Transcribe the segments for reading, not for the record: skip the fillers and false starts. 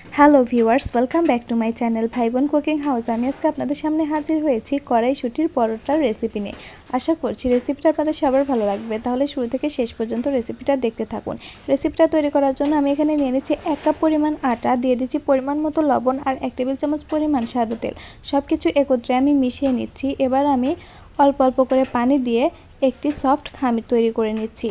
Hello viewers, welcome back to my channel ভাই বোন cooking house. আমি আজকে আপনাদের সামনে হাজির হয়েছি কড়াইশুঁটির পরোটার রেসিপি নিয়ে। আশা করছি রেসিপিটা আপনাদের সবার ভালো লাগবে, তাহলে শুরু থেকে শেষ পর্যন্ত রেসিপিটা দেখতে থাকুন। রেসিপিটা তৈরি করার জন্য আমি এখানে নিয়ে নিচ্ছি 1 কাপ পরিমাণ আটা, দিয়ে দিচ্ছি পরিমাণ মতো লবণ আর 1 টেবিল চামচ পরিমাণ সাদা তেল। সব কিছু একত্রে আমি মিশিয়ে নিচ্ছি। এবার আমি অল্প অল্প করে পানি দিয়ে একটি সফট খামির তৈরি করে নিচ্ছি।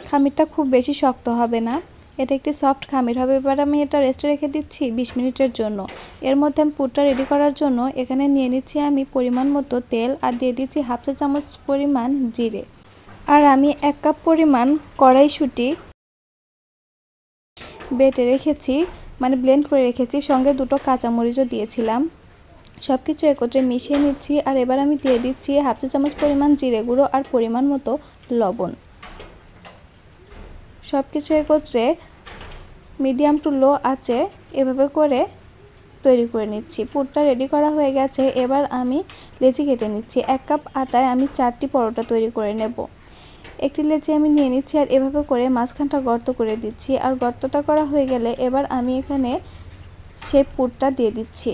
খামিরটা খুব বেশি শক্ত হবে না, এটা একটি সফট খামির হবে। এবার আমি এটা রেস্টে রেখে দিচ্ছি 20 মিনিটের জন্য। এর মধ্যে আমি পুরটা রেডি করার জন্য এখানে নিয়ে নিচ্ছি আমি পরিমাণ মতো তেল আর দিয়ে দিচ্ছি হাফ চা চামচ পরিমাণ জিরে। আর আমি 1 কাপ পরিমাণ কড়াইশুঁটি বেটে রেখেছি, মানে ব্লেন্ড করে রেখেছি, সঙ্গে 2টো কাঁচামরিচও দিয়েছিলাম। সব কিছু একত্রে মিশিয়ে নিচ্ছি। আর এবার আমি দিয়ে দিচ্ছি হাফ চা চামচ পরিমাণ জিরে গুঁড়ো আর পরিমাণ মতো লবণ। সব কিছু একত্রে মিডিয়াম টু লো আঁচে এভাবে করে তৈরি করে নিচ্ছি। পুরটা রেডি করা হয়ে গেছে। এবার আমি লেচি কেটে নিচ্ছি। 1 কাপ আটায় আমি 4টি পরোটা তৈরি করে নেব। একটি লেচি আমি নিয়ে নিচ্ছি আর এভাবে করে মাঝখানটা গর্ত করে দিচ্ছি। আর গর্তটা করা হয়ে গেলে এবার আমি এখানে সেই পুরটা দিয়ে দিচ্ছি।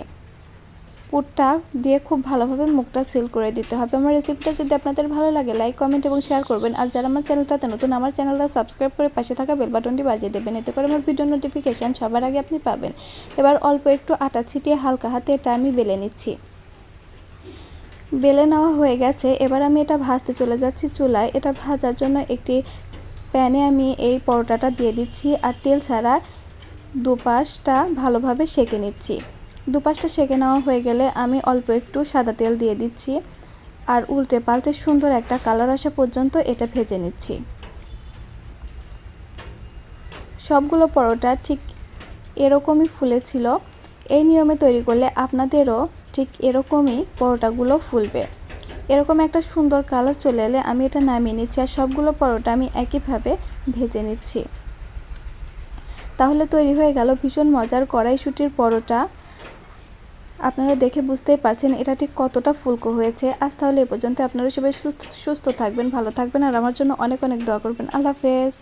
পুরটা দিয়ে খুব ভালোভাবে মুখটা সিল করে দিতে হবে। আমার রেসিপিটা যদি আপনাদের ভালো লাগে লাইক, কমেন্ট এবং শেয়ার করবেন। আর যারা আমার চ্যানেলটাতে নতুন, আমার চ্যানেলটা সাবস্ক্রাইব করে পাশে থাকা বেল বাটনটি বাজিয়ে দেবেন, এতে করে আমার ভিডিও নোটিফিকেশান সবার আগে আপনি পাবেন। এবার অল্প একটু আটা ছিটিয়ে হালকা হাতে এটা আমি বেলে নিচ্ছি। বেলে নেওয়া হয়ে গেছে। এবার আমি এটা ভাজতে চলে যাচ্ছি চুলায়। এটা ভাজার জন্য একটি প্যানে আমি এই পরোটাটা দিয়ে দিচ্ছি আর তেল ছাড়া দুপাশটা ভালোভাবে সেঁকে নিচ্ছি। দুপাশটা সেঁকে নেওয়া হয়ে গেলে আমি অল্প একটু সাদা তেল দিয়ে দিচ্ছি আর উল্টে পাল্টে সুন্দর একটা কালার আসা পর্যন্ত এটা ভেজে নিচ্ছি। সবগুলো পরোটা ঠিক এরকমই ফুলেছিল। এই নিয়মে তৈরি করলে আপনাদেরও ঠিক এরকমই পরোটাগুলো ফুলবে। এরকম একটা সুন্দর কালার চলে এলে আমি এটা নামিয়ে নিচ্ছি আর সবগুলো পরোটা আমি একইভাবে ভেজে নিচ্ছি। তাহলে তৈরি হয়ে গেল ভীষণ মজার কড়াইশুঁটির পরোটা। আপনারা দেখে বুঝতেই পারছেন এটা ঠিক কতটা ফুলকো হয়েছে। আজ তাহলে এ পর্যন্ত। আপনারা সবাই সুস্থ থাকবেন, ভালো থাকবেন আর আমার জন্য অনেক অনেক দোয়া করবেন। আল্লাহ হাফেজ।